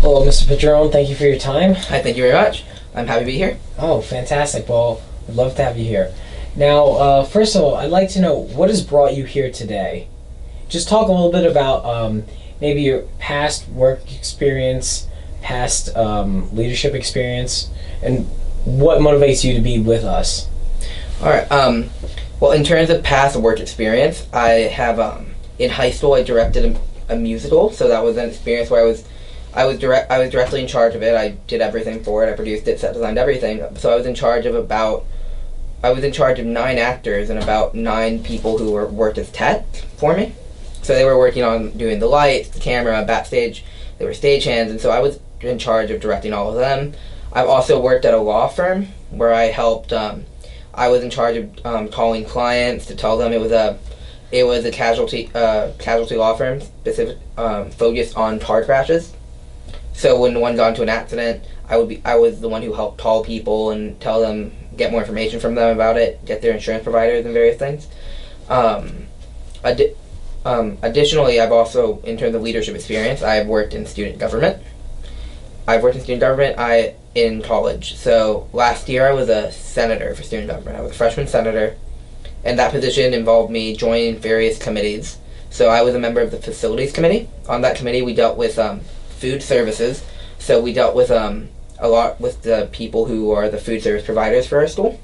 Hello, Mr. Padron. Thank you for your time. Hi, thank you very much. I'm happy to be here. Oh, fantastic. Well, we'd love to have you here. Now, first of all, I'd like to know what has brought you here today. Just talk a little bit about maybe your past work experience, past leadership experience, and what motivates you to be with us. All right. Well, in terms of past work experience, I have in high school I directed a musical, so that was an experience where I was directly in charge of it. I did everything for it. I produced it, set designed everything. So I was in charge of 9 actors and about 9 people who worked as tech for me. So they were working on doing the lights, the camera, backstage. They were stagehands, and so I was in charge of directing all of them. I've also worked at a law firm where I helped. I was in charge of calling clients to tell them it was a casualty law firm specific focused on car crashes. So when one got into an accident, I was the one who helped call people and tell them, get more information from them about it, get their insurance providers and various things. Additionally, I've also, in terms of leadership experience, I've worked in student government. In college. So last year I was a senator for student government. I was a freshman senator, and that position involved me joining various committees. So I was a member of the facilities committee. On that committee, we dealt with food services. So we dealt with a lot with the people who are the food service providers for our school.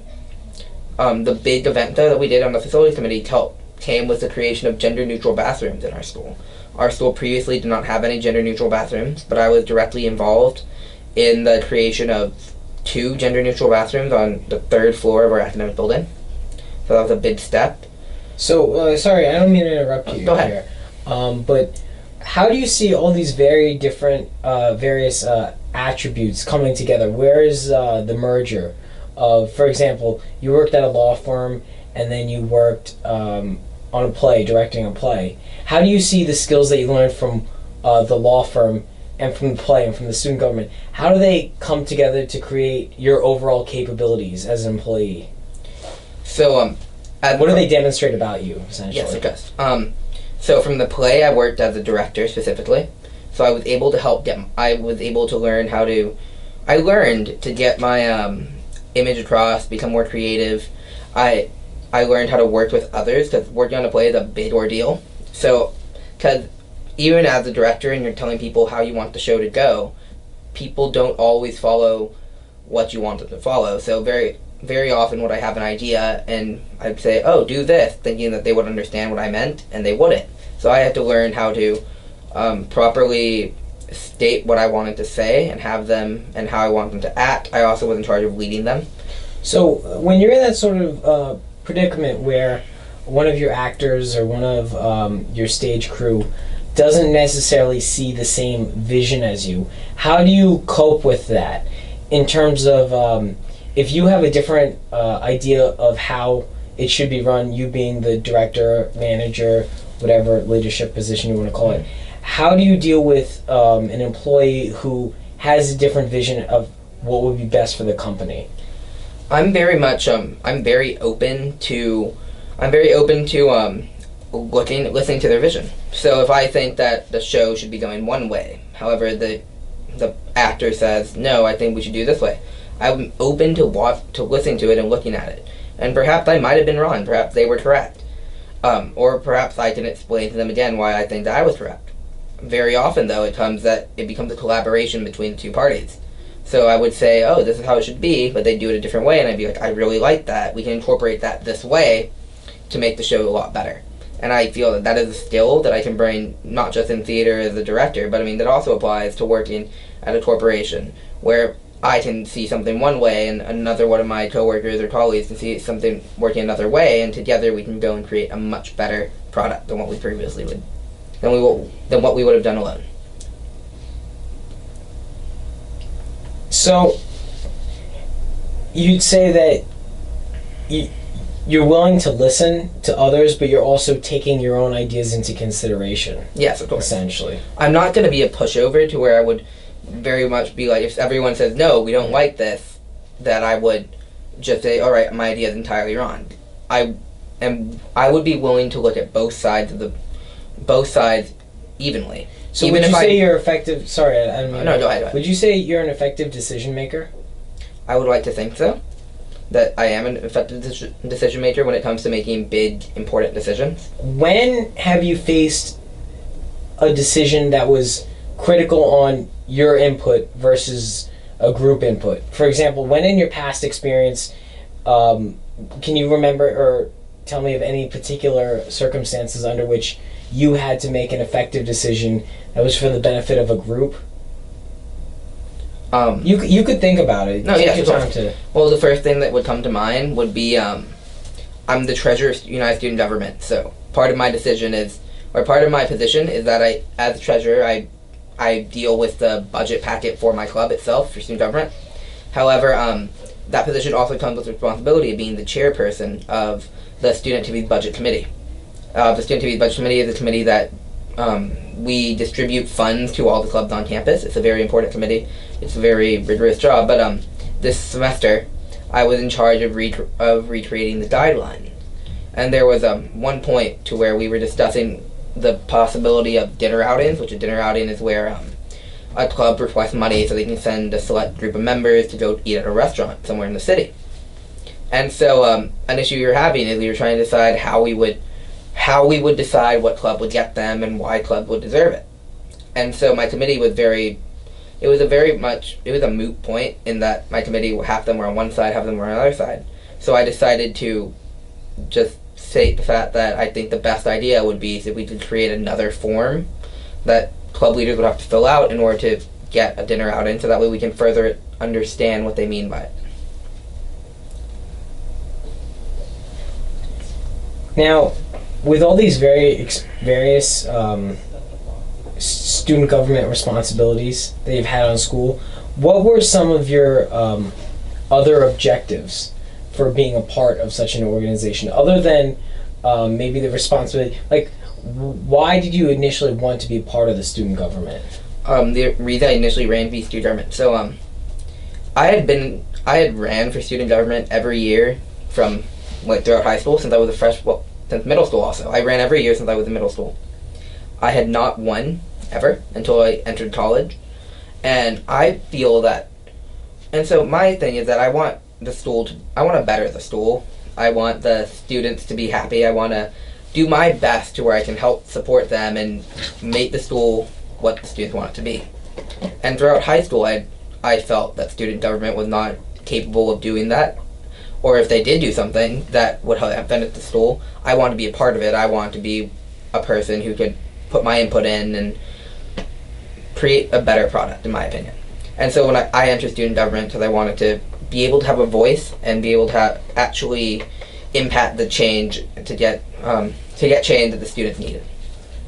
The big event though that we did on the facilities committee came with the creation of gender-neutral bathrooms in our school. Our school previously did not have any gender-neutral bathrooms, but I was directly involved in the creation of 2 gender-neutral bathrooms on the 3rd floor of our academic building. So that was a big step. So, sorry, I don't mean to interrupt you Go ahead. here. But how do you see all these very different, various attributes coming together? Where is the merger of, for example, you worked at a law firm and then you worked on a play, directing a play. How do you see the skills that you learned from the law firm and from the play and from the student government? How do they come together to create your overall capabilities as an employee? So, what do they demonstrate about you, essentially? Yes, it does. So from the play, I worked as a director specifically. So I was able to learn how to. I learned to get my image across, become more creative. I learned how to work with others because working on a play is a big ordeal. So, because even as a director and you're telling people how you want the show to go, people don't always follow what you want them to follow. So very often would I have an idea and I'd say, oh, do this, thinking that they would understand what I meant, and they wouldn't. So I had to learn how to properly state what I wanted to say and have them and how I want them to act. I also was in charge of leading them. So when you're in that sort of predicament where one of your actors or one of your stage crew doesn't necessarily see the same vision as you, how do you cope with that in terms of if you have a different idea of how it should be run, you being the director, manager, whatever leadership position you want to call it, how do you deal with an employee who has a different vision of what would be best for the company? I'm very open to listening to their vision. So if I think that the show should be going one way, however the actor says, no, I think we should do this way, I'm open to listening to it and looking at it. And perhaps I might have been wrong, perhaps they were correct. Or perhaps I can explain to them again why I think that I was correct. Very often though, it becomes a collaboration between the two parties. So I would say, oh, this is how it should be, but they do it a different way, and I'd be like, I really like that. We can incorporate that this way to make the show a lot better. And I feel that is a skill that I can bring not just in theater as a director, but I mean that also applies to working at a corporation where I can see something one way and another one of my coworkers or colleagues can see something working another way, and together we can go and create a much better product than what we would have done alone. So you'd say that you're willing to listen to others, but you're also taking your own ideas into consideration. Yes, of course. Essentially. I'm not going to be a pushover to where I would very much be like, if everyone says, no, we don't like this, that I would just say, all right, my idea is entirely wrong. I would be willing to look at both sides evenly. So Even would if you I- say you're effective? Sorry, I don't mean. No, go ahead. Would you say you're an effective decision maker? I would like to think so. That I am an effective decision maker when it comes to making big, important decisions. When have you faced a decision that was critical on your input versus a group input? For example, when in your past experience, can you remember or tell me of any particular circumstances under which you had to make an effective decision that was for the benefit of a group? You could think about it. No, Take yeah, your sure. time to. Well, the first thing that would come to mind would be I'm the treasurer of United Student Government. So part of my decision is, or part of my position is that I, as a treasurer, I deal with the budget packet for my club itself for student government. However, that position also comes with the responsibility of being the chairperson of the Student Activities Budget Committee. The Student Activities Budget Committee is a committee that we distribute funds to all the clubs on campus. It's a very important committee. It's a very rigorous job. But this semester, I was in charge of recreating the guideline. And there was one point to where we were discussing the possibility of dinner outings, which a dinner outing is where a club requests money so they can send a select group of members to go eat at a restaurant somewhere in the city. And so an issue we were having is we were trying to decide how we would decide what club would get them and why club would deserve it. And so my committee was it was a moot point in that my committee, half of them were on one side, half of them were on the other side. So I decided to just state the fact that I think the best idea would be if we could create another form that club leaders would have to fill out in order to get a dinner outing, so that way we can further understand what they mean by it. Now, with all these various student government responsibilities that you've had on school, what were some of your other objectives for being a part of such an organization, other than maybe the responsibility? Like, why did you initially want to be a part of the student government? The reason I initially ran to be student government. So I had ran for student government every year from throughout high school since I was since middle school also. I ran every year since I was in middle school. I had not won ever until I entered college. And I feel that, and so my thing is that I want to better the school. I want the students to be happy. I want to do my best to where I can help support them and make the school what the students want it to be. And throughout high school, I felt that student government was not capable of doing that. Or if they did do something that would help benefit the school, I want to be a part of it. I want to be a person who could put my input in and create a better product, in my opinion. And so when I entered student government, because I wanted to be able to have a voice and be able to actually impact the change to get change that the students needed.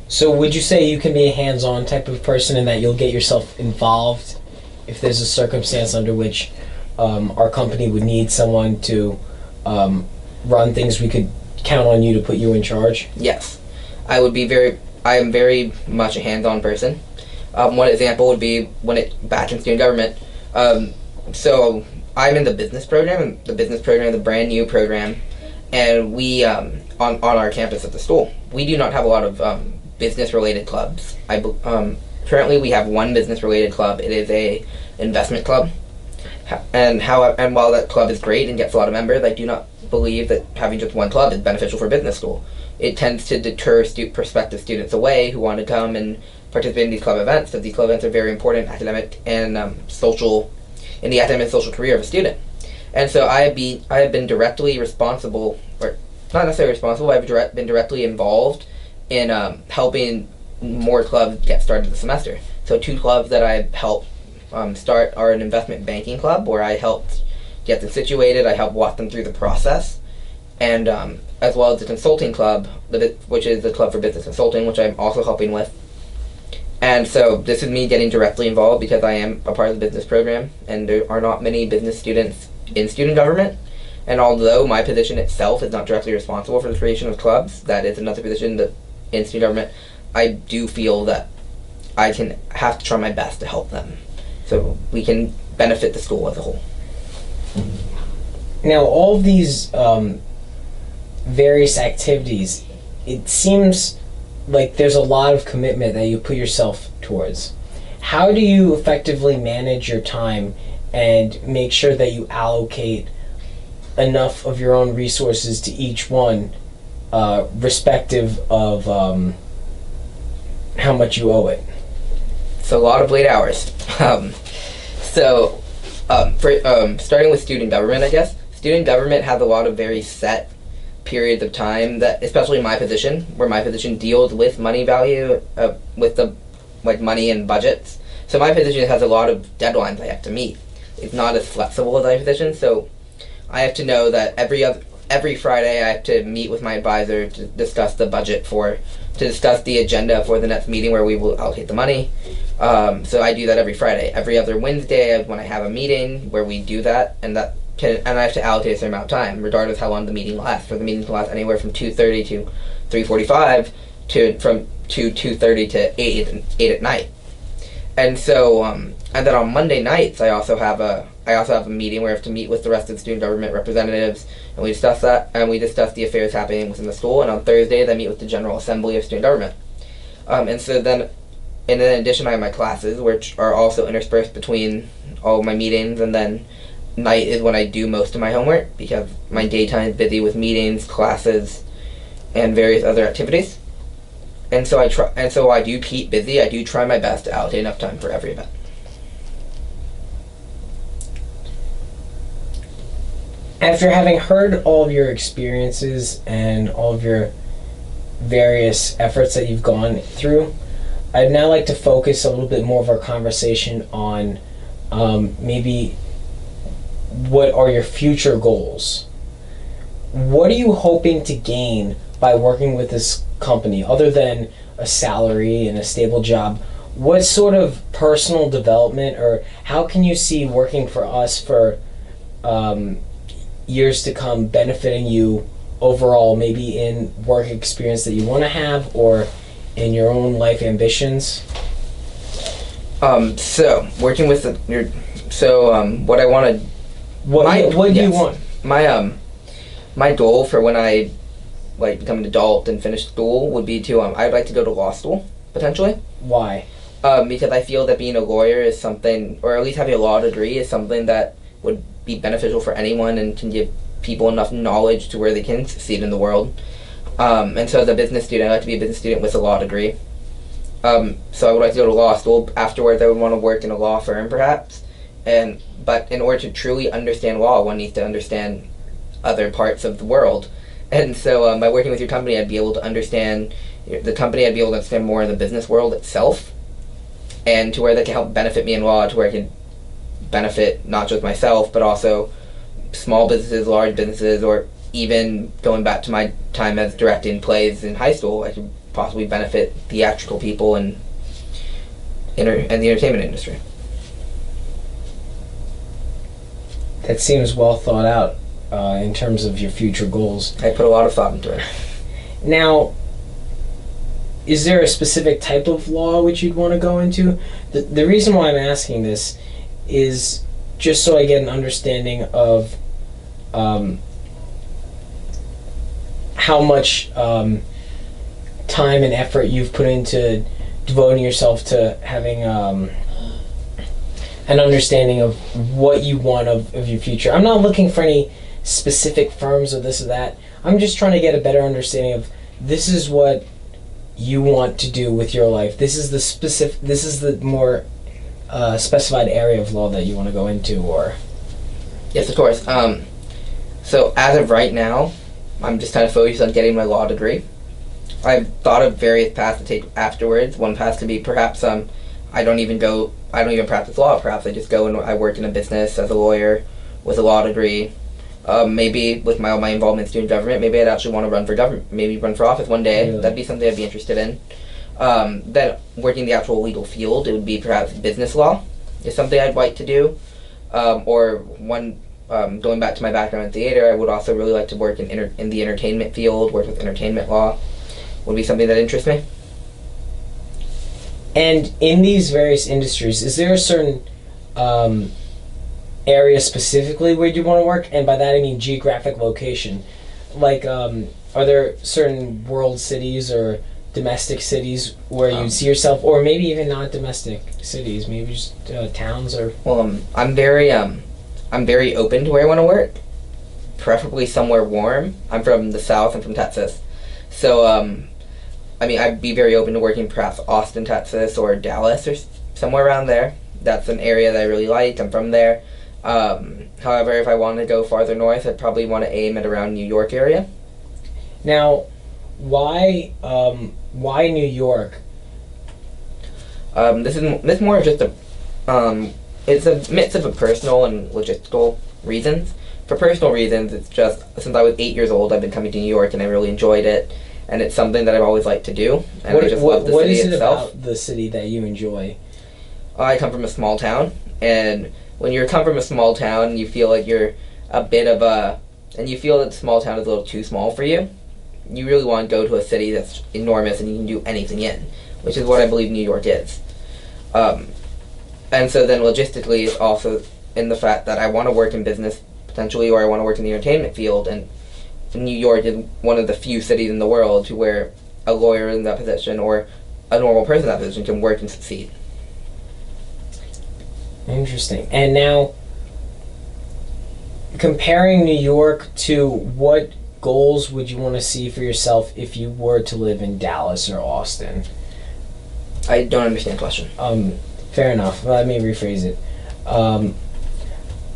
So would you say you can be a hands-on type of person in that you'll get yourself involved if there's a circumstance under which our company would need someone to run things, we could count on you to put you in charge? Yes. I am very much a hands-on person. One example would be back in student government. So I'm in the business program, and the business program is a brand new program, and we on our campus at the school, we do not have a lot of business-related clubs. Currently, we have one business-related club. It is a investment club, and while that club is great and gets a lot of members, I do not believe that having just one club is beneficial for business school. It tends to deter prospective students away who want to come and participate in these club events, because these club events are very important academic and social in the academic and social career of a student. And so I have been directly responsible, or not necessarily responsible, I've been directly involved in helping more clubs get started this semester. So 2 clubs that I've helped start are an investment banking club, where I helped get them situated, I helped walk them through the process, and as well as the consulting club, which is the Club for Business Consulting, which I'm also helping with. And so this is me getting directly involved because I am a part of the business program, and there are not many business students in student government. And although my position itself is not directly responsible for the creation of clubs, that is another position that in student government, I do feel that I have to try my best to help them, so we can benefit the school as a whole. Now, all of these various activities, it seems like there's a lot of commitment that you put yourself towards. How do you effectively manage your time and make sure that you allocate enough of your own resources to each one, respective of how much you owe it? It's a lot of late hours. Starting with student government, I guess. Student government has a lot of very set periods of time that, especially my position, where my position deals with money value, with the money and budgets. So my position has a lot of deadlines I have to meet. It's not as flexible as my position, so I have to know that every Friday I have to meet with my advisor to discuss the budget to discuss the agenda for the next meeting where we will allocate the money. So I do that every Friday. Every other Wednesday when I have a meeting where we do that, and I have to allocate a certain amount of time, regardless how long the meeting lasts. For the meeting to last anywhere from 2:30 to 3:45 from 2:30 to 8 at night. And so, and then on Monday nights, I also have a meeting where I have to meet with the rest of the student government representatives, and we discuss that, and we discuss the affairs happening within the school. And on Thursdays, I meet with the General Assembly of Student Government. And so then, in addition, I have my classes, which are also interspersed between all of my meetings, and then night is when I do most of my homework, because my daytime is busy with meetings, classes, and various other activities. And so I do keep busy. I do try my best to allocate enough time for every event. After having heard all of your experiences and all of your various efforts that you've gone through, I'd now like to focus a little bit more of our conversation on maybe what are your future goals? What are you hoping to gain by working with this company, other than a salary and a stable job? What sort of personal development, or how can you see working for us for years to come benefiting you overall, maybe in work experience that you want to have or in your own life ambitions? So working with what I want to. What do you want? My goal for when I become an adult and finish school would be to I'd like to go to law school potentially. Why? Because I feel that being a lawyer is something, or at least having a law degree is something that would be beneficial for anyone and can give people enough knowledge to where they can succeed in the world. And so as a business student, I'd like to be a business student with a law degree. So I would like to go to law school. Afterwards, I would want to work in a law firm perhaps. But in order to truly understand law, one needs to understand other parts of the world. And so by working with your company, I'd be able to understand the company. I'd be able to understand more in the business world itself, and to where that can help benefit me in law, to where I can benefit not just myself, but also small businesses, large businesses, or even going back to my time as directing plays in high school, I could possibly benefit theatrical people and the entertainment industry. That seems well thought out in terms of your future goals. I put a lot of thought into it. Now, is there a specific type of law which you'd want to go into? The reason why I'm asking this is just so I get an understanding of how much time and effort you've put into devoting yourself to having an understanding of what you want of your future. I'm not looking for any specific firms or this or that. I'm just trying to get a better understanding of this is what you want to do with your life. This is the more specified area of law that you want to go into, or... Yes, of course. So as of right now, I'm just kind of focused on getting my law degree. I've thought of various paths to take afterwards. One path could be perhaps I don't even practice law. Perhaps I just go and I work in a business as a lawyer with a law degree. Maybe with my involvement in student government, maybe I'd actually want to run for government, maybe run for office one day. Really? That'd be something I'd be interested in. Then working the actual legal field, it would be perhaps business law is something I'd like to do. Going back to my background in theater, I would also really like to work in the entertainment field, work with entertainment law. Would be something that interests me. And in these various industries, is there a certain area specifically where you want to work? And by that I mean geographic location. Like, are there certain world cities or domestic cities where you see yourself, or maybe even not domestic cities, maybe just towns or? Well, I'm very open to where I want to work, preferably somewhere warm. I'm from the South. I'm from Texas, so I mean, I'd be very open to working perhaps Austin, Texas, or Dallas, or somewhere around there. That's an area that I really like. I'm from there. However, if I wanted to go farther north, I'd probably want to aim at around New York area. Now, why New York? This is more of just it's a mix of a personal and logistical reasons. For personal reasons, it's just since I was 8 years old, I've been coming to New York and I really enjoyed it, and it's something that I've always liked to do. And I just love the city itself. What is it about the city that you enjoy? I come from a small town, and when you come from a small town, you feel like you're a bit of and you feel that the small town is a little too small for you. You really want to go to a city that's enormous and you can do anything in, which is what I believe New York is. And so then logistically, it's also in the fact that I want to work in business potentially, or I want to work in the entertainment field, and New York is one of the few cities in the world to where a lawyer in that position or a normal person in that position can work and succeed. Interesting. And now, comparing New York to what goals would you want to see for yourself if you were to live in Dallas or Austin? I don't understand the question. Fair enough. Let me rephrase it.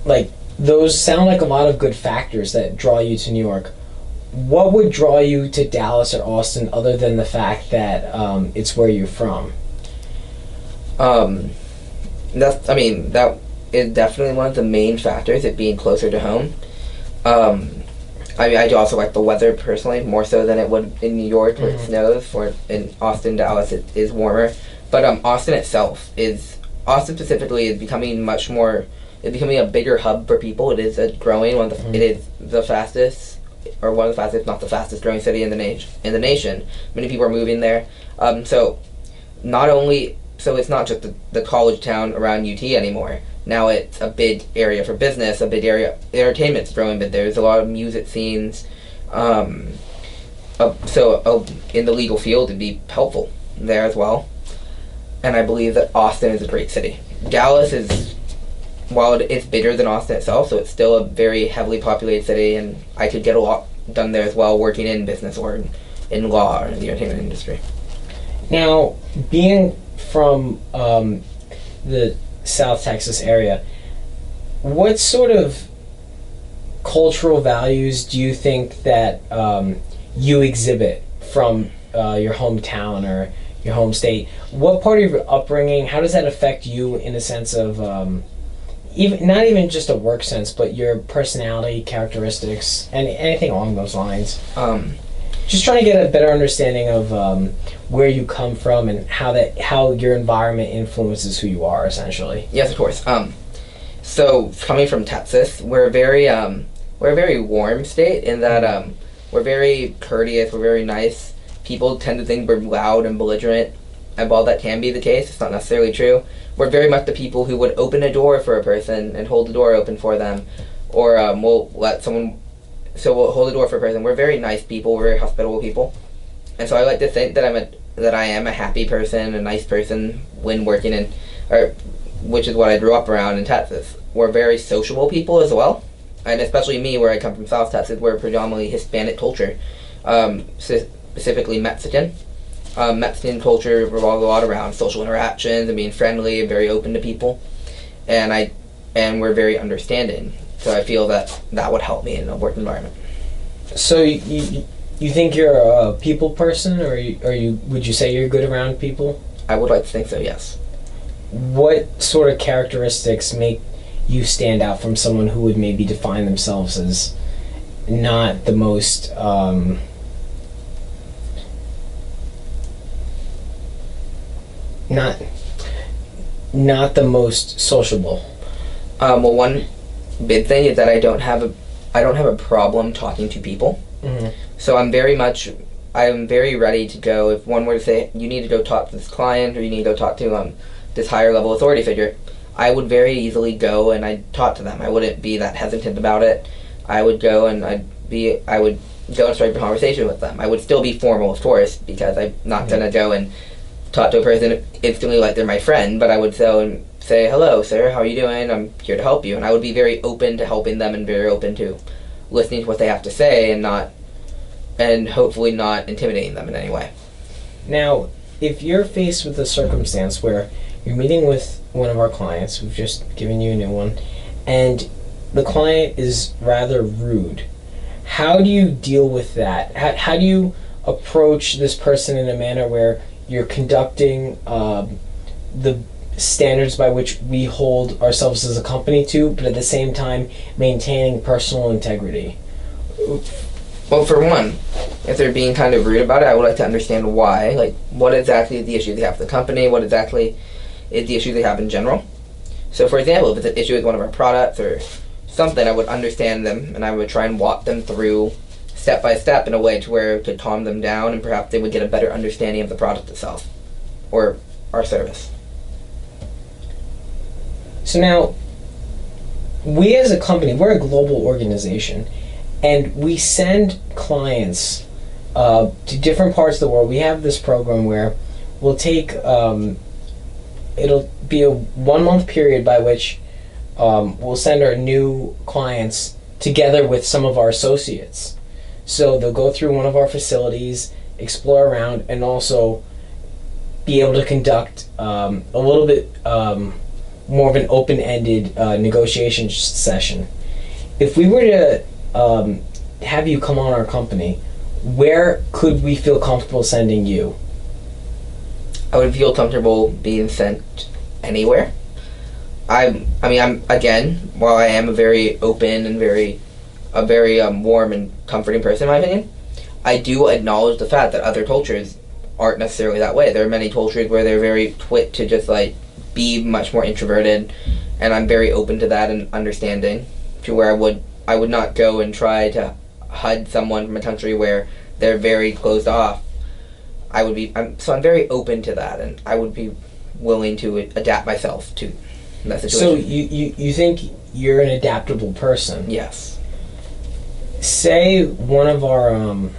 Like, those sound like a lot of good factors that draw you to New York. What would draw you to Dallas or Austin other than the fact that it's where you're from? That is definitely one of the main factors, it being closer to home. I do also like the weather personally, more so than it would in New York where it snows, or in Austin, Dallas, it is warmer. But Austin specifically is becoming a bigger hub for people. It is it is the fastest, or one of the fastest, not the fastest growing city in the nation. Many people are moving there. So it's not just the college town around UT anymore. Now it's a big area for business, a big area, entertainment's growing, but there's a lot of music scenes. In the legal field, it'd be helpful there as well. And I believe that Austin is a great city. Dallas is, while it's bigger than Austin itself, so it's still a very heavily populated city, and I could get a lot done there as well, working in business or in law or in the entertainment industry. Now, being from the South Texas area, what sort of cultural values do you think that you exhibit from your hometown or your home state? What part of your upbringing, how does that affect you in a sense of even not even just a work sense, but your personality, characteristics, and anything along those lines? Just trying to get a better understanding of where you come from and how your environment influences who you are, essentially. Yes, of course. So coming from Texas, we're a very warm state in that we're very courteous, we're very nice. People tend to think we're loud and belligerent, and while that can be the case, it's not necessarily true. We're very much the people who would open a door for a person and hold the door open for them, or we'll we'll hold the door for a person. We're very nice people, we're very hospitable people. And so I like to think that I am a happy person, a nice person when working which is what I grew up around in Texas. We're very sociable people as well. And especially me, where I come from South Texas, we're predominantly Hispanic culture, specifically Mexican. Mexican culture revolves a lot around social interactions and being friendly and very open to people. And we're very understanding. So I feel that would help me in a work environment. So you think you're a people person, or would you say you're good around people? I would like to think so, yes. What sort of characteristics make you stand out from someone who would maybe define themselves as not the most not the most sociable? Well, one big thing is that I don't have a problem talking to people. Mm-hmm. So I'm very ready to go. If one were to say, you need to go talk to this client, or you need to go talk to this higher level authority figure, I would very easily go and I'd talk to them. I wouldn't be that hesitant about it. I would go and I would go and start a conversation with them. I would still be formal, of course, because I'm not gonna go and talk to a person instantly like they're my friend. But I would go and say, "Hello, sir. How are you doing? I'm here to help you." And I would be very open to helping them and very open to listening to what they have to say and hopefully not intimidating them in any way. Now, if you're faced with a circumstance where you're meeting with one of our clients, we've just given you a new one, and the client is rather rude, how do you deal with that? How do you approach this person in a manner where you're conducting the standards by which we hold ourselves as a company to, but at the same time maintaining personal integrity? Well, for one, if they're being kind of rude about it, I would like to understand why. Like, what exactly is the issue they have with the company? What exactly is the issue they have in general? So, for example, if it's an issue with one of our products or something, I would understand them and I would try and walk them through step by step in a way to where it could calm them down and perhaps they would get a better understanding of the product itself or our service. So now, we as a company, we're a global organization, and we send clients to different parts of the world. We have this program where we'll take, it'll be a 1 month period by which we'll send our new clients together with some of our associates. So they'll go through one of our facilities, explore around, and also be able to conduct a little bit more of an open-ended negotiation session. If we were to have you come on our company, where could we feel comfortable sending you? I would feel comfortable being sent anywhere. I'm again, while I am a very open and very warm and comforting person in my opinion, I do acknowledge the fact that other cultures aren't necessarily that way. There are many cultures where they're very quick to just like be much more introverted, and I'm very open to that and understanding to where I would not go and try to hide someone from a country where they're very closed off. I'm very open to that, and I would be willing to adapt myself to that situation. So you think you're an adaptable person? Yes. Say one of our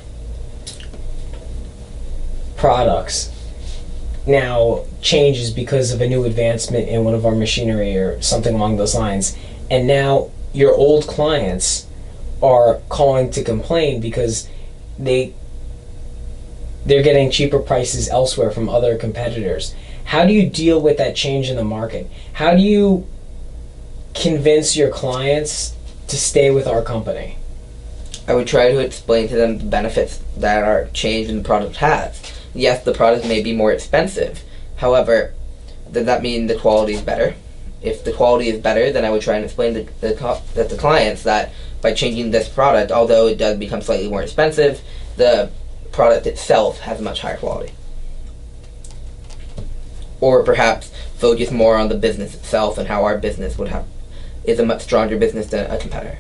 products now changes because of a new advancement in one of our machinery or something along those lines, and now your old clients are calling to complain because they're getting cheaper prices elsewhere from other competitors. How do you deal with that change in the market? How do you convince your clients to stay with our company? I would try to explain to them the benefits that our change in the product has. Yes, the product may be more expensive. However, does that mean the quality is better? If the quality is better, then I would try and explain to the clients that by changing this product, although it does become slightly more expensive, the product itself has much higher quality. Or perhaps focus more on the business itself and how our business is a much stronger business than a competitor.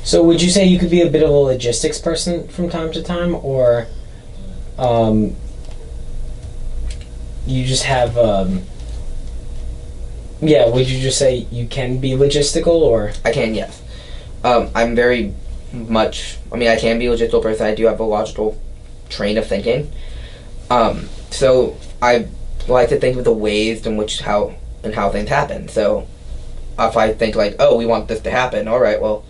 So would you say you could be a bit of a logistics person from time to time, or you just have would you just say you can be logistical, or? I can, yes. I'm very much, I can be a logistical person. I do have a logical train of thinking. So I like to think of the ways in which how things happen. So if I think like, oh, we want this to happen, all right, well,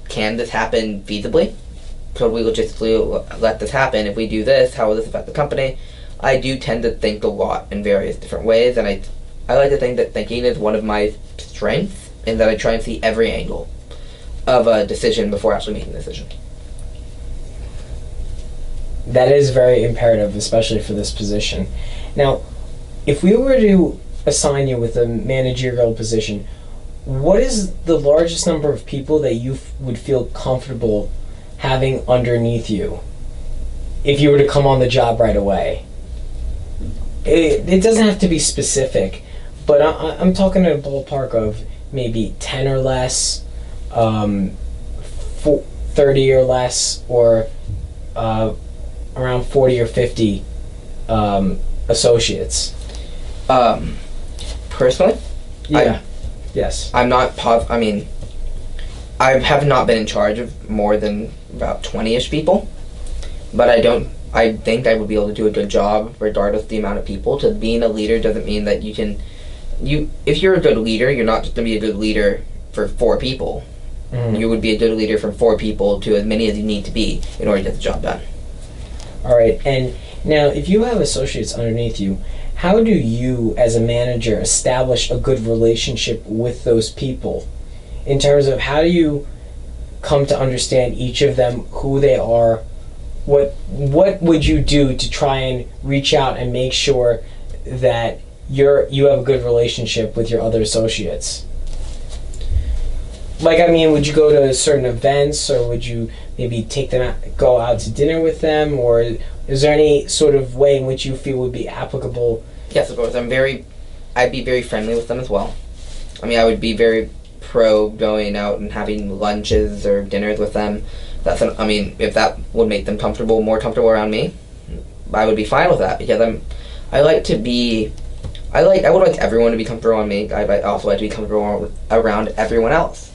can this happen feasibly? Could we logistically let this happen? If we do this, how will this affect the company? I do tend to think a lot in various different ways, and I like to think that thinking is one of my strengths, and that I try and see every angle of a decision before actually making a decision. That is very imperative, especially for this position. Now, if we were to assign you with a managerial position, what is the largest number of people that you would feel comfortable having underneath you if you were to come on the job right away? It doesn't have to be specific, but I'm talking in a ballpark of maybe 10 or less, 30 or less, or around 40 or 50 associates. Personally? Yeah. Yes. I'm not I have not been in charge of more than about 20-ish people, but I think I would be able to do a good job regardless of the amount of people. To being a leader doesn't mean that if you're a good leader, you're not just going to be a good leader for 4 people. You would be a good leader from 4 people to as many as you need to be in order to get the job done. All right, and now if you have associates underneath you, how do you, as a manager, establish a good relationship with those people? In terms of how do you come to understand each of them, who they are, what would you do to try and reach out and make sure that you have a good relationship with your other associates? Like, I mean, would you go to certain events, or would you maybe take them out, go out to dinner with them, or is there any sort of way in which you feel would be applicable? Yes, of course. I'd be very friendly with them as well. I mean, I would be very pro going out and having lunches or dinners with them. If that would make them more comfortable around me, I would be fine with that, because I would like everyone to be comfortable around me. I also like to be comfortable around everyone else.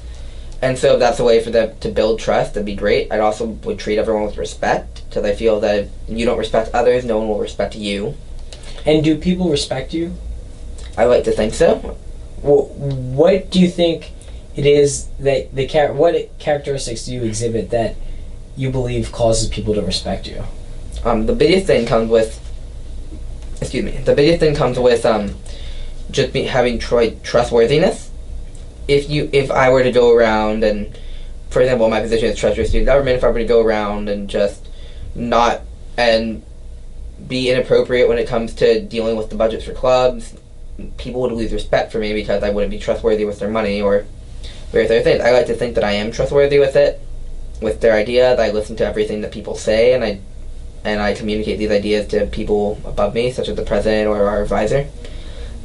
And so if that's a way for them to build trust, that'd be great. I also would treat everyone with respect, because I feel that if you don't respect others, no one will respect you. And do people respect you? I like to think so. Well, what do you think it is that what characteristics do you exhibit that you believe causes people to respect you? The biggest thing comes with just having trustworthiness. If I were to go around and, for example, my position as treasurer of student government, if I were to go around and just not and be inappropriate when it comes to dealing with the budgets for clubs, people would lose respect for me because I wouldn't be trustworthy with their money or various other things. I like to think that I am trustworthy with their ideas. I listen to everything that people say, and I communicate these ideas to people above me, such as the president or our advisor.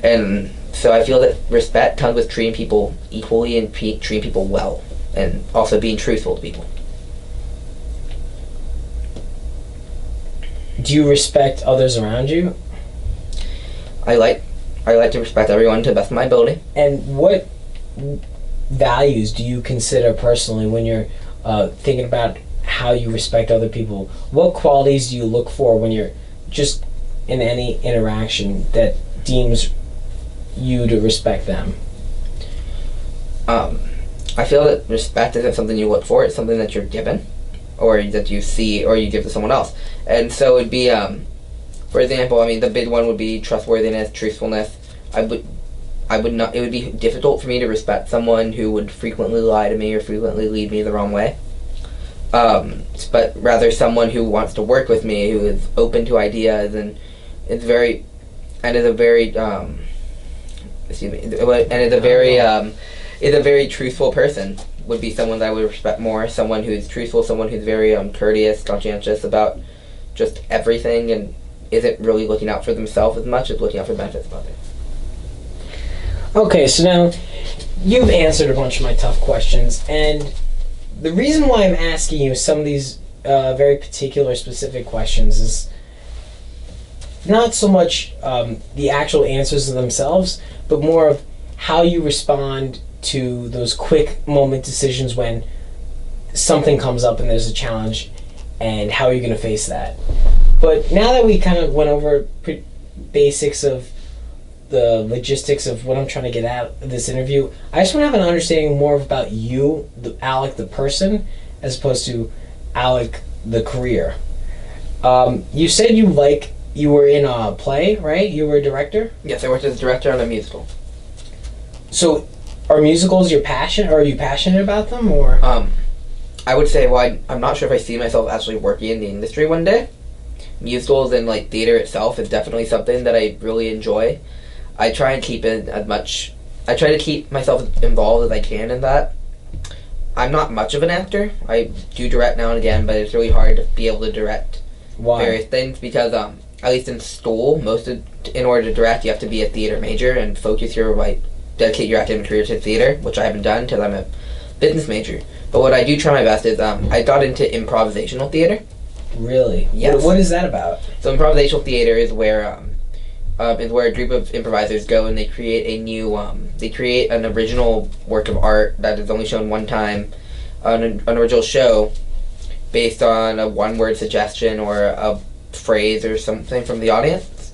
And so I feel that respect comes with treating people equally and treating people well, and also being truthful to people. Do you respect others around you? I like to respect everyone to the best of my ability. And what values do you consider personally when you're thinking about how you respect other people? What qualities do you look for when you're just in any interaction that deems you to respect them? I feel that respect isn't something you look for, it's something that you're given, or that you see, or you give to someone else. And so it would be, for example, the big one would be trustworthiness, truthfulness. It would be difficult for me to respect someone who would frequently lie to me or frequently lead me the wrong way. But rather someone who wants to work with me, who is open to ideas, and is a very truthful person, would be someone that I would respect more. Someone who is truthful, someone who's very courteous, conscientious about just everything, and isn't really looking out for themselves as much as looking out for the benefits of others. Okay, so now you've answered a bunch of my tough questions, and the reason why I'm asking you some of these very particular, specific questions is not so much the actual answers themselves, but more of how you respond to those quick moment decisions when something comes up and there's a challenge, and how you're going to face that. But now that we kind of went over basics of the logistics of what I'm trying to get out of this interview, I just want to have an understanding more about you, Alec the person, as opposed to Alec the career. You said you were in a play, right? You were a director? Yes, I worked as a director on a musical. So, are musicals your passion? Or are you passionate about them, or? I would say, I'm not sure if I see myself actually working in the industry one day. Musicals and theater itself is definitely something that I really enjoy. I try to keep myself involved as I can in that. I'm not much of an actor. I do direct now and again, but it's really hard to be able to direct various things because, at least in school, in order to direct, you have to be a theater major and dedicate your academic career to theater, which I haven't done because I'm a business major. But what I do try my best is I got into improvisational theater. Really? Yes. What is that about? So improvisational theater is where a group of improvisers go and they create an original work of art that is only shown one time, an original show based on a one-word suggestion or a phrase or something from the audience.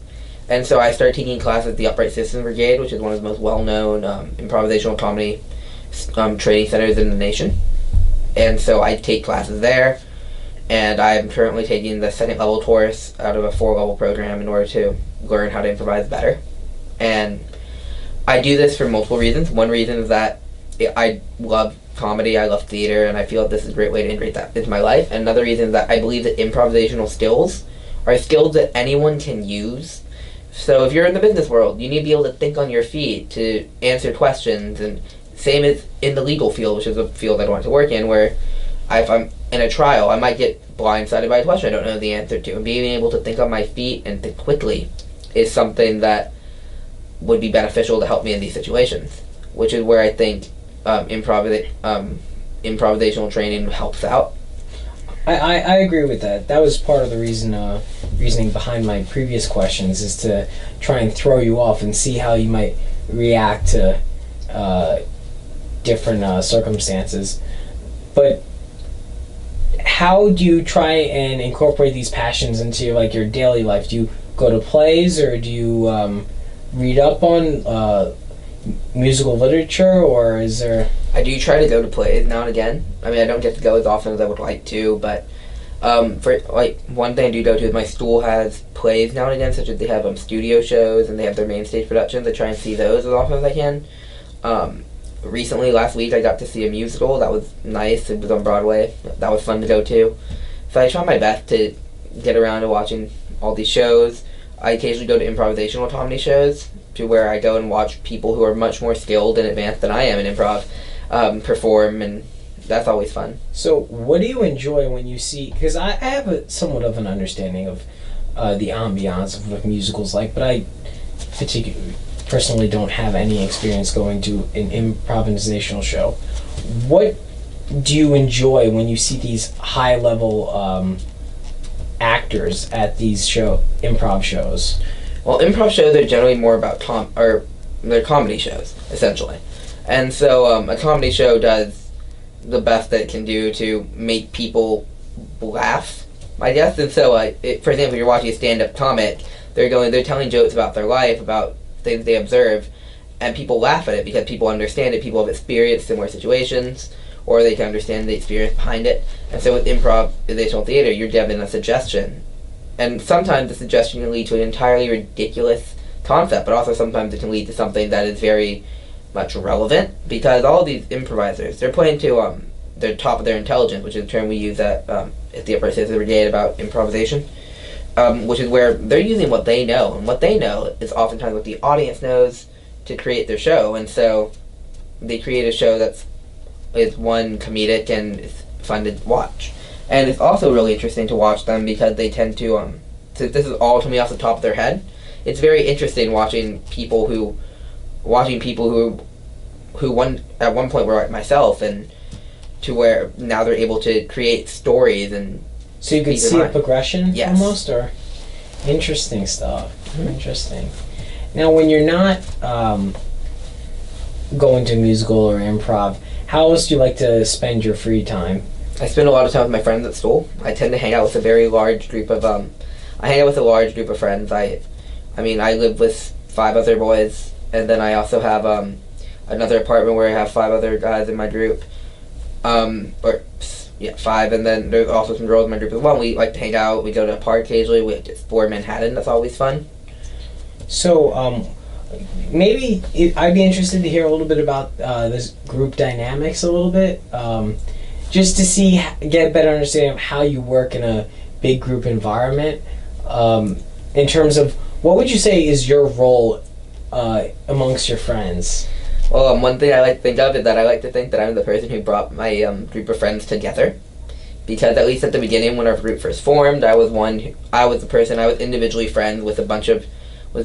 And so I started taking classes at the Upright Citizens Brigade, which is one of the most well-known improvisational comedy training centers in the nation. And so I take classes there, and I'm currently taking the second level course out of a 4-level program in order to learn how to improvise better. And I do this for multiple reasons. One reason is that I love comedy, I love theater, and I feel that this is a great way to integrate that into my life. And another reason is that I believe that improvisational skills are skills that anyone can use. So if you're in the business world, you need to be able to think on your feet, to answer questions, and same as in the legal field, which is a field I don't want to work in, where if I'm in a trial, I might get blindsided by a question I don't know the answer to. And being able to think on my feet and think quickly is something that would be beneficial to help me in these situations, which is where I think improvisational training helps out. I agree with that. That was part of the reasoning behind my previous questions, is to try and throw you off and see how you might react to different circumstances. But how do you try and incorporate these passions into like your daily life? Do you go to plays, or do you read up on musical literature, or is there... I do try to go to plays now and again. I mean, I don't get to go as often as I would like to, but for like one thing I do go to is my school has plays now and again, such as they have studio shows and they have their main stage productions. I try and see those as often as I can. Recently, last week, I got to see a musical. That was nice. It was on Broadway. That was fun to go to. So I try my best to get around to watching all these shows. I occasionally go to improvisational comedy shows, to where I go and watch people who are much more skilled and advanced than I am in improv perform, and that's always fun. So what do you enjoy when you see... Because I have somewhat of an understanding of the ambiance of what musicals like, but I personally don't have any experience going to an improvisational show. What do you enjoy when you see these high-level actors at these improv shows? Well, improv shows are generally more about they're comedy shows, essentially. And so a comedy show does the best that it can do to make people laugh, I guess. And so, for example, you're watching a stand-up comic, they're telling jokes about their life, about things they observe, and people laugh at it because people understand it, people have experienced similar situations, or they can understand the experience behind it. And so with improvisational theater, you're given a suggestion. And sometimes the suggestion can lead to an entirely ridiculous concept, but also sometimes it can lead to something that is very much relevant, because all of these improvisers, they're playing to the top of their intelligence, which is a term we use at the Upright Citizens Brigade about improvisation, which is where they're using what they know, and what they know is oftentimes what the audience knows to create their show. And so they create a show is one, comedic, and is fun to watch. And it's also really interesting to watch them because they tend to, since this is all coming off the top of their head, it's very interesting watching people who at one point were like myself, and to where now they're able to create stories. And so you could see a progression, yes, almost, or interesting stuff. Mm-hmm. Interesting. Now, when you're not going to musical or improv, how else do you like to spend your free time? I spend a lot of time with my friends at school. I tend to hang out with a very large group of friends. I live with 5 other boys, and then I also have another apartment where I have 5 other guys in my group. 5, and then there's also some girls in my group as well. We like to hang out. We go to a park occasionally. We explore Manhattan. That's always fun. So, maybe I'd be interested to hear a little bit about this group dynamics a little bit, just to get a better understanding of how you work in a big group environment. In terms of, what would you say is your role amongst your friends? Well, one thing I like to think of is that I like to think that I'm the person who brought my group of friends together. Because at least at the beginning, when our group first formed, I was individually friends with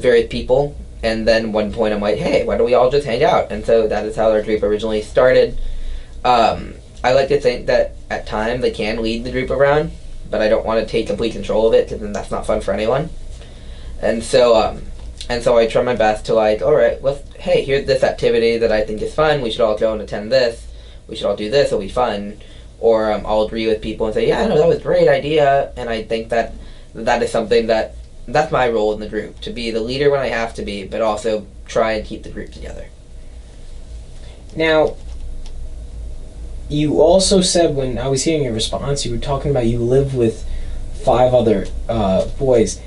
various people. And then one point I'm like, hey, why don't we all just hang out? And so that is how our group originally started. I like to think that at times they can lead the group around, but I don't want to take complete control of it, because then that's not fun for anyone. And so I try my best to all right, hey, here's this activity that I think is fun. We should all go and attend this. We should all do this. It'll be fun. or I'll agree with people and say, yeah, no, that was a great idea, and I think that is something that's my role in the group, to be the leader when I have to be, but also try and keep the group together. Now, you also said, when I was hearing your response, you were talking about you live with 5 other boys.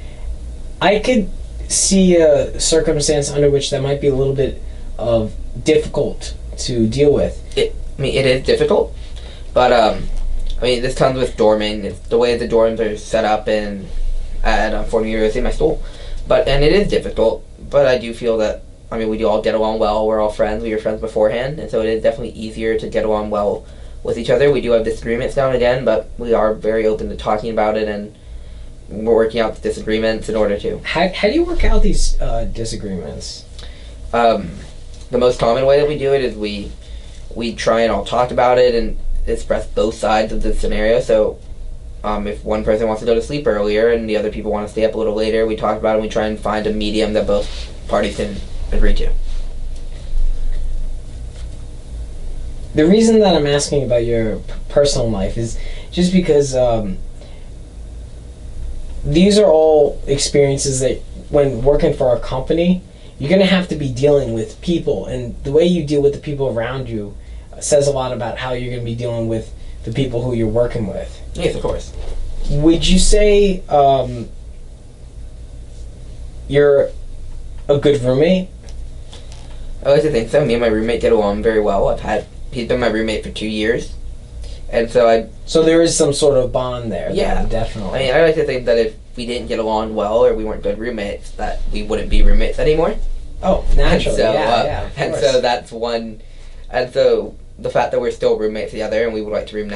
I could see a circumstance under which that might be a little bit of difficult to deal with. It is difficult, but this comes with dorming. It's the way the dorms are set up at Fordham University, my school. And it is difficult, but I do feel that, we do all get along well. We're all friends. We were friends beforehand, and so it is definitely easier to get along well with each other. We do have disagreements now and again, but we are very open to talking about it, and we're working out the disagreements in order to. How do you work out these disagreements? The most common way that we do it is we try and all talk about it and express both sides of the scenario. So if one person wants to go to sleep earlier and the other people want to stay up a little later, we talk about it and we try and find a medium that both parties can agree to. The reason that I'm asking about your personal life is just because these are all experiences that, when working for a company, you're going to have to be dealing with people, and the way you deal with the people around you says a lot about how you're going to be dealing with the people who you're working with. Yes, of course. Would you say you're a good roommate? I like to think so. Me and my roommate get along very well. He's been my roommate for 2 years, and so So there is some sort of bond there. Yeah, then, definitely. I like to think that if we didn't get along well or we weren't good roommates, that we wouldn't be roommates anymore. Oh, naturally. And so that's one. And so the fact that we're still roommates together and we would like to room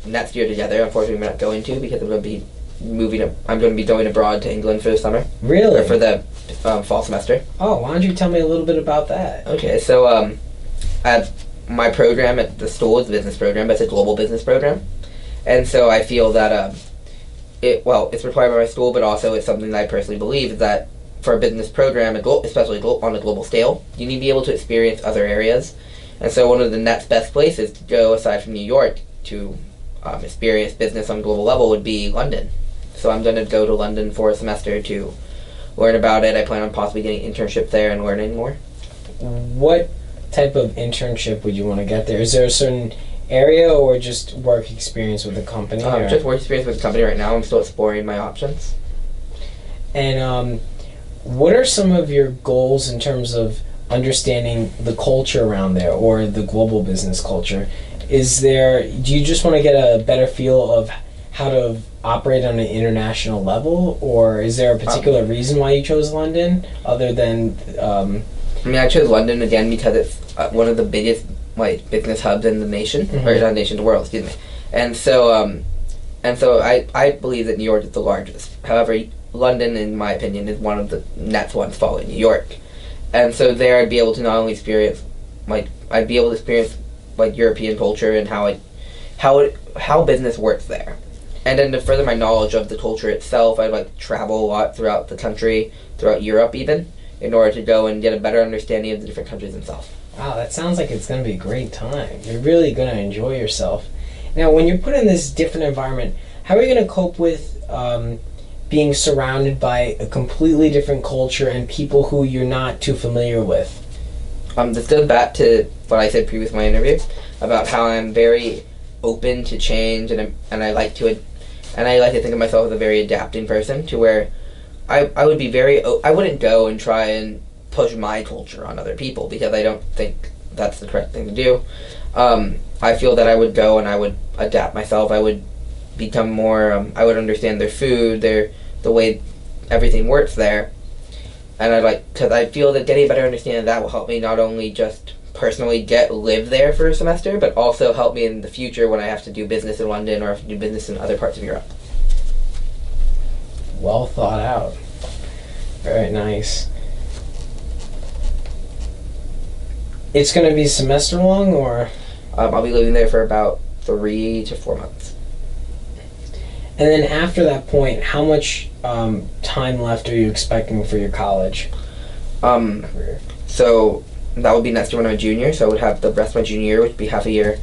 next year together. Unfortunately, we're not going to, because I'm going to be I'm going to be going abroad to England for the summer. Really? Or for the fall semester. Oh, why don't you tell me a little bit about that? Okay, so at my program at the school is a business program, but it's a global business program, and so I feel that it's required by my school, but also it's something that I personally believe is that for a business program, especially on a global scale, you need to be able to experience other areas, and so one of the next best places to go aside from New York to experience business on a global level would be London. So I'm going to go to London for a semester to learn about it. I plan on possibly getting internships there and learning more. What type of internship would you want to get there? Is there a certain area or just work experience with the company? Just work experience with the company right now. I'm still exploring my options. And what are some of your goals in terms of understanding the culture around there, or the global business culture? Do you just want to get a better feel of how to operate on an international level, or is there a particular reason why you chose London other than I chose London again because it's one of the biggest business hubs in the nation, or not nation, the world, excuse me. And so I believe that New York is the largest. However, London, in my opinion, is one of the next ones following New York. And so there I'd be able to not only experience European culture and how business works there. And then to further my knowledge of the culture itself, I'd like to travel a lot throughout the country, throughout Europe even, in order to go and get a better understanding of the different countries themselves. Wow, that sounds like it's going to be a great time. You're really going to enjoy yourself. Now, when you're put in this different environment, how are you going to cope with being surrounded by a completely different culture and people who you're not too familiar with? This goes back to what I said previously in my interview about how I'm very open to change, and I like to think of myself as a very adapting person, to where I would be I wouldn't go and try and push my culture on other people, because I don't think that's the correct thing to do. I feel that I would go and I would adapt myself. I would become more, I would understand their food, the way everything works there. And because I feel that getting a better understanding of that will help me not only just personally live there for a semester, but also help me in the future when I have to do business in London or have to do business in other parts of Europe. Well thought out. Very nice. It's going to be semester long, or? I'll be living there for about 3 to 4 months. And then after that point, how much time left are you expecting for your college career? So that would be next year when I'm a junior, so I would have the rest of my junior year, which would be half a year.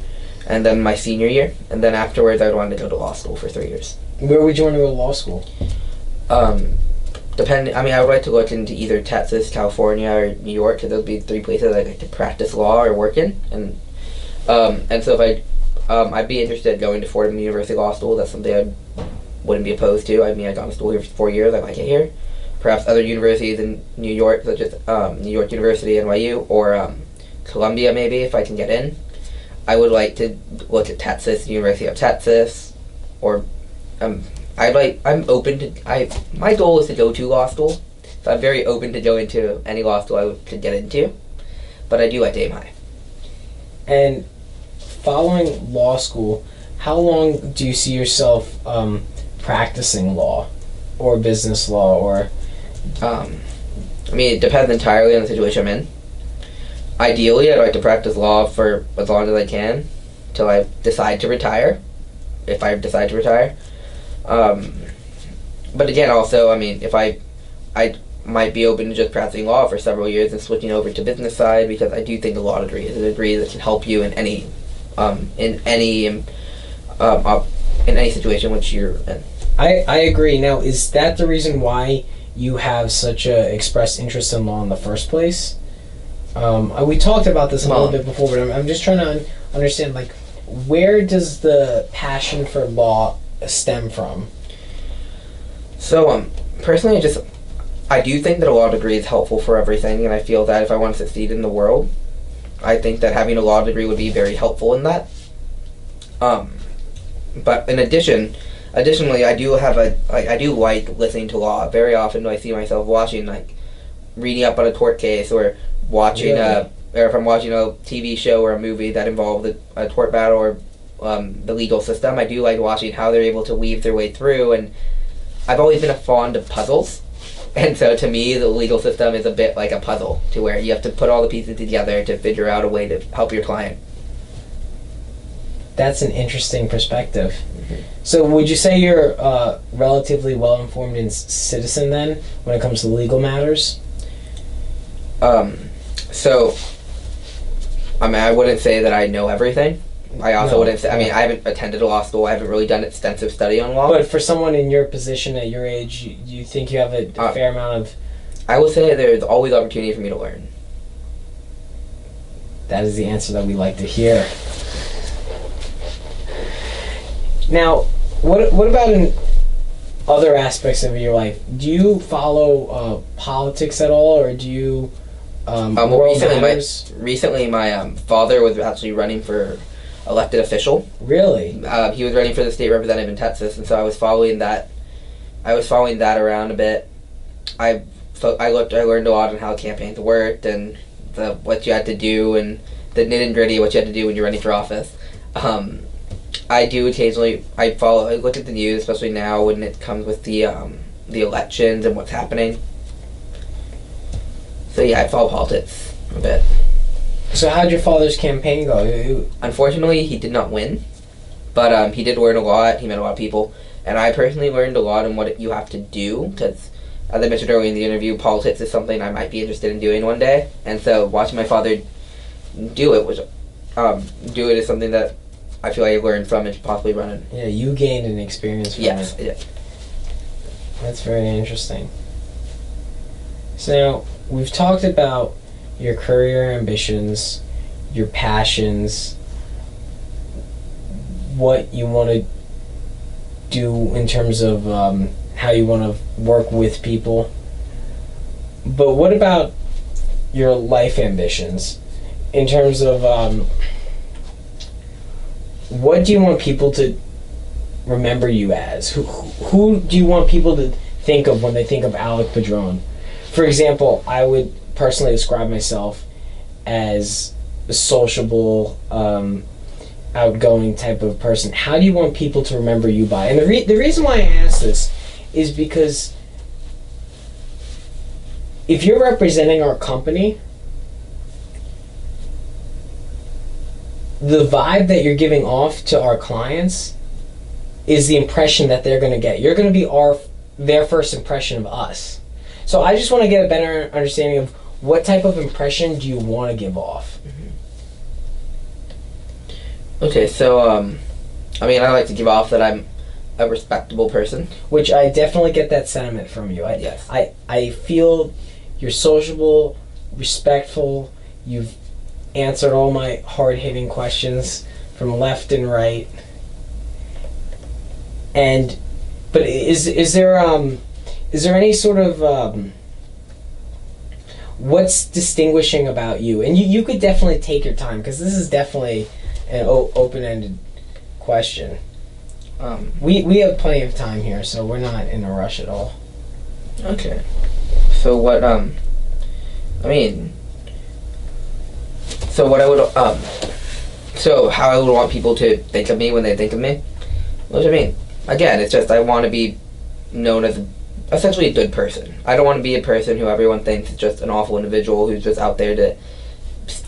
and then my senior year, and then afterwards I would want to go to law school for 3 years. Where would you want to go to law school? I mean, I would like to look into either Texas, California, or New York, because those would be 3 places I'd like to practice law or work in. And so if I'd be interested in going to Fordham University Law School. That's something I wouldn't be opposed to. I mean, I got to school here for 4 years. I like it here. Perhaps other universities in New York, such as New York University, NYU, or Columbia, maybe, if I can get in. I would like to look at Texas, University of Texas, or I'm open to. My goal is to go to law school, so I'm very open to going to any law school I could get into. But I do like to aim high. And following law school, how long do you see yourself practicing law, or business law, or? I mean, it depends entirely on the situation I'm in. Ideally, I'd like to practice law for as long as I can, till I decide to retire, if I decide to retire. But again, also, I mean, if I might be open to just practicing law for several years and switching over to business side, because I do think a law degree is a degree that can help you in any situation which you're in. I agree. Now, is that the reason why you have such a expressed interest in law in the first place? We talked about this a little bit before, but I'm just trying to understand, like, where does the passion for law stem from? So, personally, I do think that a law degree is helpful for everything, and I feel that if I want to succeed in the world, I think that having a law degree would be very helpful in that. But additionally, I do like listening to law. Very often do I see myself reading up on a tort case, or watching or if I'm watching a TV show or a movie that involved a tort battle or the legal system. I do like watching how they're able to weave their way through, and I've always been fond of puzzles. And so to me, the legal system is a bit like a puzzle, to where you have to put all the pieces together to figure out a way to help your client. That's an interesting perspective. Mm-hmm. So would you say you're a relatively well-informed citizen then, when it comes to legal matters? So, I mean, I wouldn't say that I know everything. I also wouldn't say, I mean, I haven't attended a law school. I haven't really done extensive study on law. But for someone in your position at your age, you think you have a fair amount of... I will say there's always opportunity for me to learn. That is the answer that we like to hear. Now, what about in other aspects of your life? Do you follow politics at all, or do you... recently my father was actually running for elected official. Really? He was running for the state representative in Texas, and so I was following that. Around a bit. I learned a lot on how campaigns worked, and what you had to do, and the nitty and gritty of what you had to do when you're running for office. I do occasionally. I look at the news, especially now when it comes with the elections and what's happening. So yeah, I follow politics a bit. So how'd your father's campaign go? Unfortunately, he did not win, but he did learn a lot. He met a lot of people, and I personally learned a lot on what you have to do, because, as I mentioned earlier in the interview, politics is something I might be interested in doing one day. And so watching my father do it is something that I feel like I learned from and possibly run it. Yeah, you gained an experience from it. Yes. That's very interesting. So now, we've talked about your career ambitions, your passions, what you want to do in terms of how you want to work with people. But what about your life ambitions in terms of what do you want people to remember you as? Who do you want people to think of when they think of Alec Padron? For example, I would personally describe myself as a sociable, outgoing type of person. How do you want people to remember you by? And the reason why I ask this is because if you're representing our company, the vibe that you're giving off to our clients is the impression that they're going to get. You're going to be their first impression of us. So I just want to get a better understanding of what type of impression do you want to give off? Okay, so I mean, I like to give off that I'm a respectable person. Which I definitely get that sentiment from you. Yes. I feel you're sociable, respectful. You've answered all my hard-hitting questions from left and right. And but is there any sort of what's distinguishing about you? And you could definitely take your time because this is definitely an open-ended question. We have plenty of time here, so we're not in a rush at all. Okay. So what I mean, so what I would so how I would want people to think of me when they think of me. What I mean, again, it's just I want to be known as essentially a good person. I don't want to be a person who everyone thinks is just an awful individual who's just out there to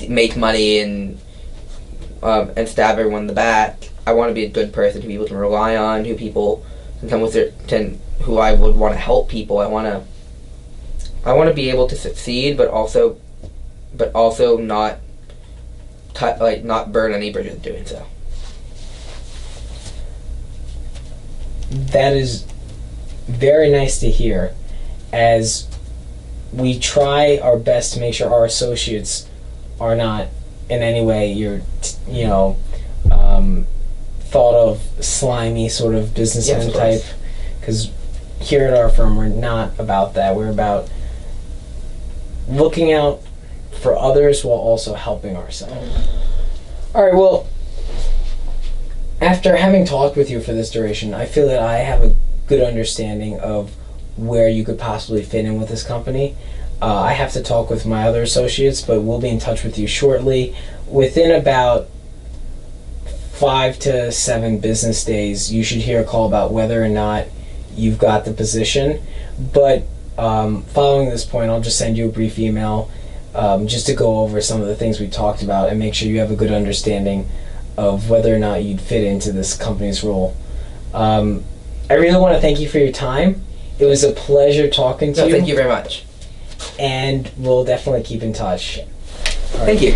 make money and stab everyone in the back. I want to be a good person who people can rely on, who people can come with who I would want to help people. I want to be able to succeed, but also not not burn any bridges doing so. That is very nice to hear, as we try our best to make sure our associates are not in any way thought of slimy sort of businessman type, because here at our firm we're not about that. We're about looking out for others while also helping ourselves. All right, well, after having talked with you for this duration, I feel that I have a good understanding of where you could possibly fit in with this company. I have to talk with my other associates, but we'll be in touch with you shortly. Within about 5 to 7 business days, you should hear a call about whether or not you've got the position. But following this point, I'll just send you a brief email just to go over some of the things we talked about and make sure you have a good understanding of whether or not you'd fit into this company's role. I really want to thank you for your time. It was a pleasure talking to you. Thank you very much. And we'll definitely keep in touch. Thank you.